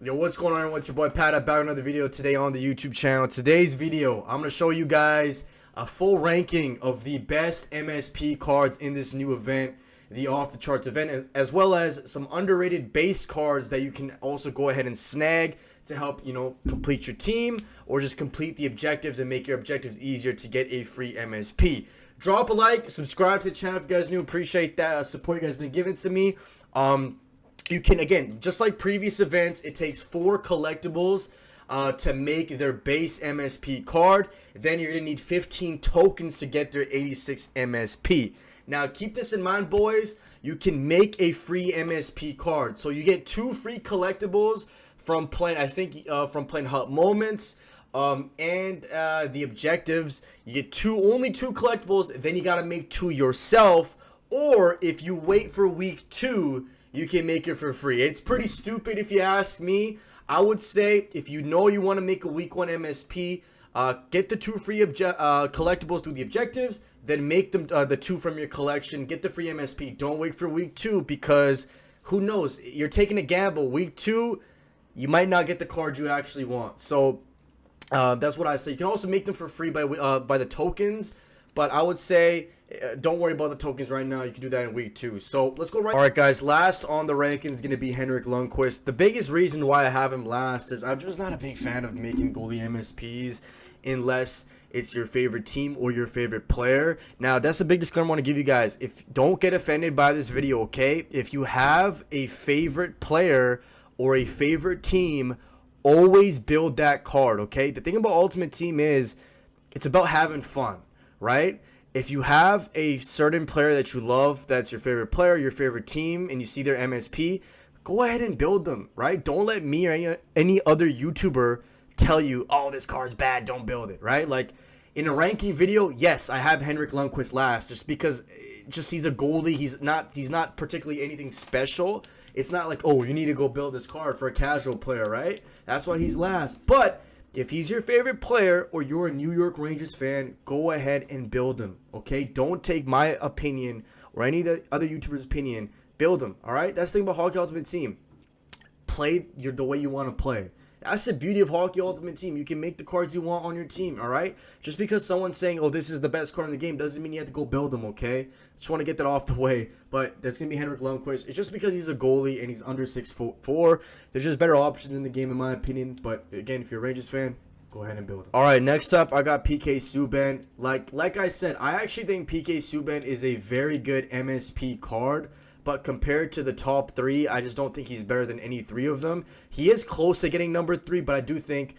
Yo, what's going on with your boy Pat? I'm back with another video today on the YouTube channel. Today's video, I'm going to show you guys a full ranking of the best MSP cards in this new event, the off the charts event, as well as some underrated base cards that you can also go ahead and snag to help, complete your team or just complete the objectives and make your objectives easier to get a free MSP. Drop a like, subscribe to the channel if you guys new. Appreciate that support you guys been giving to me. You can, again, just like previous events, it takes 4 collectibles to make their base MSP card. Then you're going to need 15 tokens to get their 86 MSP. Now, keep this in mind, boys. You can make a free MSP card. So you get 2 free collectibles from playing, from playing Hot Moments and the objectives. You get only 2 collectibles. Then you got to make 2 yourself. Or if you wait for week 2, you can make it for free. It's pretty stupid if you ask me. I would say if you know you want to make a week 1 MSP, get the 2 free collectibles through the objectives, then make them the 2 from your collection, get the free MSP. Don't wait for week 2 because who knows? You're taking a gamble. Week 2, you might not get the card you actually want. So that's what I say. You can also make them for free by the tokens, but I would say don't worry about the tokens right now. You can do that in week 2. So let's go right. All right, guys. Last on the rankings is going to be Henrik Lundqvist. The biggest reason why I have him last is I'm just not a big fan of making goalie MSPs unless it's your favorite team or your favorite player. Now, that's a big disclaimer I want to give you guys. Don't get offended by this video, okay? If you have a favorite player or a favorite team, always build that card, okay? The thing about Ultimate Team is it's about having fun, right? If you have a certain player that you love, that's your favorite player, your favorite team, and you see their MSP, go ahead and build them, right? Don't let me or any other YouTuber tell you, oh, this card's bad, don't build it, right? Like, in a ranking video, yes, I have Henrik Lundqvist last just because he's a goalie. He's not particularly anything special. It's not like, oh, you need to go build this card for a casual player, right? That's why he's last. But if he's your favorite player or you're a New York Rangers fan, go ahead and build him, okay? Don't take my opinion or any of the other YouTubers' opinion. Build him, all right? That's the thing about Hockey Ultimate Team. Play the way you want to play. That's the beauty of Hockey Ultimate Team. You can make the cards you want on your team, all right? Just because someone's saying, oh, this is the best card in the game doesn't mean you have to go build them, okay? Just want to get that off the way. But that's going to be Henrik Lundqvist. It's just because he's a goalie and he's under 6'4". There's just better options in the game, in my opinion. But, again, if you're a Rangers fan, go ahead and build him. All right, next up, I got PK Subban. Like I said, I actually think PK Subban is a very good MSP card. But compared to the top 3, I just don't think he's better than any 3 of them. He is close to getting number 3, but I do think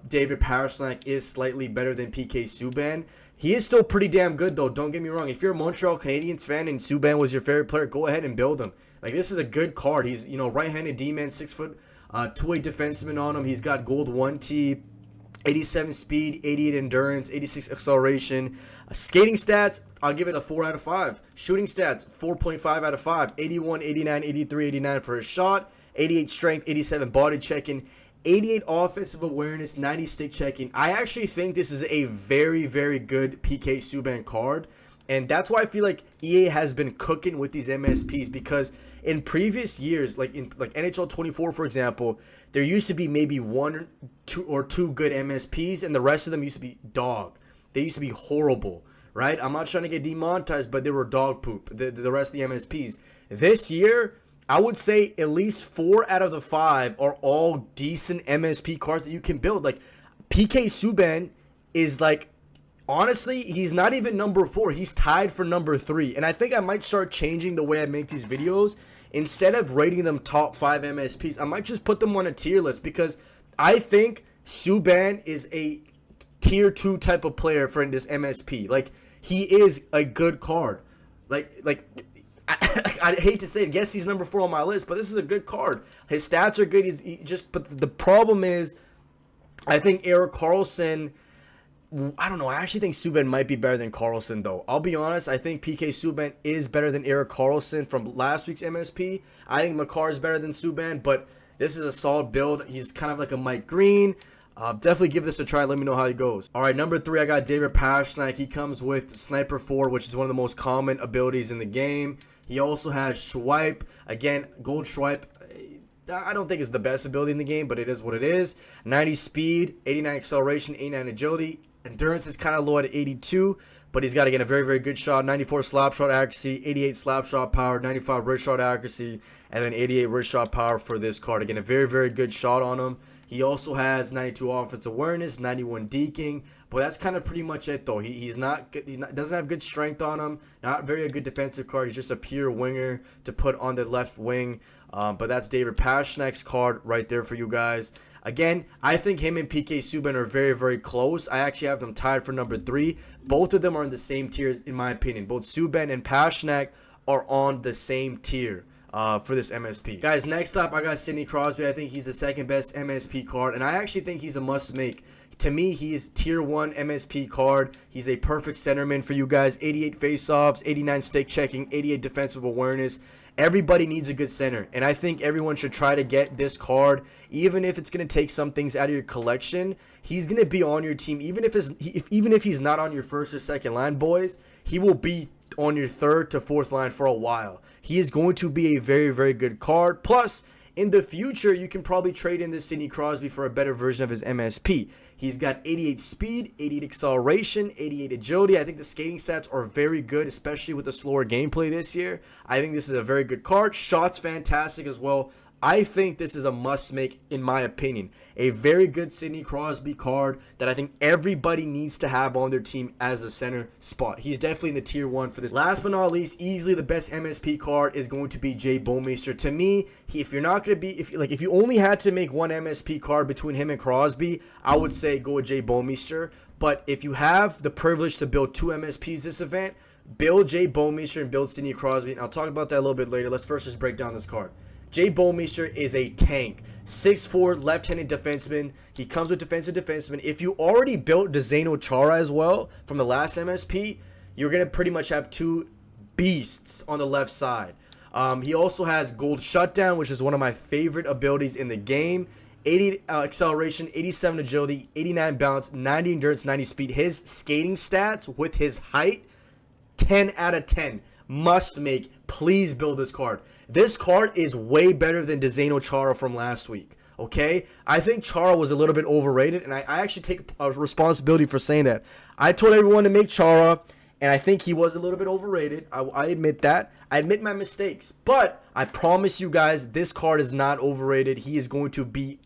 David Pastrnak is slightly better than PK Subban. He is still pretty damn good, though. Don't get me wrong. If you're a Montreal Canadiens fan and Subban was your favorite player, go ahead and build him. Like, this is a good card. He's, right-handed D-man, 6 foot, 2-way defenseman on him. He's got gold 1T. 87 speed, 88 endurance, 86 acceleration. Skating stats, I'll give it a 4 out of 5. Shooting stats, 4.5 out of 5. 81, 89, 83, 89 for his shot. 88 strength, 87 body checking. 88 offensive awareness, 90 stick checking. I actually think this is a very, very good PK Subban card. And that's why I feel like EA has been cooking with these MSPs, because in previous years, like NHL 24, for example, there used to be maybe 1 or 2 good MSPs, and the rest of them used to be dog. They used to be horrible, right? I'm not trying to get demonetized, but they were dog poop, the rest of the MSPs. This year, I would say at least 4 out of the 5 are all decent MSP cards that you can build. Like, PK Subban is like, honestly, he's not even number 4. He's tied for number 3. And I think I might start changing the way I make these videos. Instead of rating them top 5 MSPs, I might just put them on a tier list, because I think Subban is a tier 2 type of player for this MSP. Like, he is a good card. I hate to say it. Yes, he's number 4 on my list, but this is a good card. His stats are good. But the problem is, I think Erik Karlsson, I don't know. I actually think Subban might be better than Karlsson, though. I'll be honest. I think PK Subban is better than Erik Karlsson from last week's MSP. I think Makar is better than Subban, but this is a solid build. He's kind of like a Mike Green. Definitely give this a try. Let me know how he goes. All right, number 3, I got David Pastrnak. He comes with Sniper 4, which is one of the most common abilities in the game. He also has Swipe. Again, Gold Swipe. I don't think it's the best ability in the game, but it is what it is. 90 speed, 89 acceleration, 89 agility. Endurance is kind of low at 82, but he's got, again, a very, very good shot. 94 slap shot accuracy, 88 slap shot power, 95 wrist shot accuracy, and then 88 wrist shot power for this card. Again, a very, very good shot on him. He also has 92 offense awareness, 91 deking, but that's kind of pretty much it, though. He doesn't have good strength on him. Not very a good defensive card. He's just a pure winger to put on the left wing. But that's David Pashnak's card right there for you guys. Again, I think him and PK Subban are very, very close. I actually have them tied for number 3. Both of them are in the same tier, in my opinion. Both Subban and Pastrnak are on the same tier for this MSP. Guys, next up, I got Sidney Crosby. I think he's the second best MSP card, and I actually think he's a must-make. To me, he's tier 1 MSP card. He's a perfect centerman for you guys. 88 faceoffs, 89 stick checking, 88 defensive awareness. Everybody needs a good center, and I think everyone should try to get this card, even if it's going to take some things out of your collection. He's going to be on your team, even if he's not on your first or second line, boys. He will be on your third to fourth line for a while. He is going to be a very, very good card. Plus, in the future, you can probably trade in this Sidney Crosby for a better version of his MSP. He's got 88 speed, 88 acceleration, 88 agility. I think the skating stats are very good, especially with the slower gameplay this year. I think this is a very good card. Shot's fantastic as well. I think this is a must-make, in my opinion. A very good Sidney Crosby card that I think everybody needs to have on their team as a center spot. He's definitely in the tier 1 for this. Last but not least, easily the best MSP card is going to be Jay Bouwmeester. To me, if you're not going to be, if you only had to make one MSP card between him and Crosby, I would say go with Jay Bouwmeester. But if you have the privilege to build 2 MSPs this event, build Jay Bouwmeester and build Sidney Crosby. And I'll talk about that a little bit later. Let's first just break down this card. Jay Bouwmeester is a tank. 6'4", left-handed defenseman. He comes with defensive defenseman. If you already built Zdeno Chara as well from the last MSP, you're going to pretty much have 2 beasts on the left side. He also has gold shutdown, which is one of my favorite abilities in the game. 80 acceleration, 87 agility, 89 balance, 90 endurance, 90 speed. His skating stats with his height, 10 out of 10. Must make. Please build this card. This card is way better than Zdeno Chara from last week. Okay? I think Chara was a little bit overrated, and I actually take a responsibility for saying that. I told everyone to make Chara, and I think he was a little bit overrated. I admit that. I admit my mistakes. But I promise you guys, this card is not overrated. He is going to be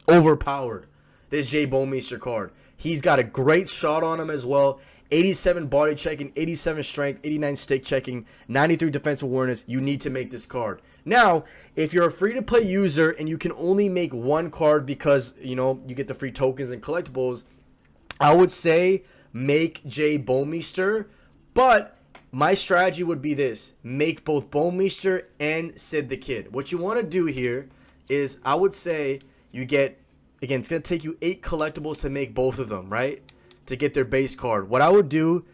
overpowered. This Jay Bouwmeester card. He's got a great shot on him as well. 87 body checking, 87 strength, 89 stick checking, 93 defensive awareness. You need to make this card. Now, if you're a free-to-play user and you can only make one card because, you know, you get the free tokens and collectibles, I would say make Jay Bouwmeester. But my strategy would be this. Make both Bouwmeester and Sid the Kid. What you want to do here is, I would say, you get, again, it's going to take you 8 collectibles to make both of them, right? To get their base card. What I would do,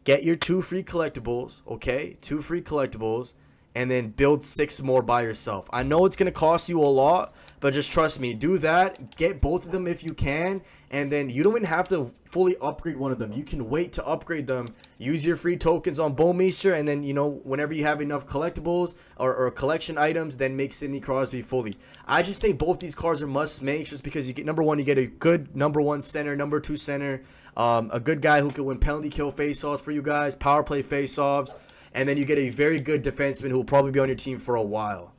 get your 2 free collectibles, okay? 2 free collectibles, and then build 6 more by yourself. I know it's going to cost you a lot, but just trust me. Do that. Get both of them if you can, and then you don't even have to fully upgrade one of them. You can wait to upgrade them. Use your free tokens on Bouwmeester, and then, you know, whenever you have enough collectibles or collection items, then make Sidney Crosby fully. I just think both these cards are must-makes just because you get, number one, you get a good number 1 center, number 2 center, a good guy who can win penalty kill face-offs for you guys, power play face-offs, and then you get a very good defenseman who will probably be on your team for a while.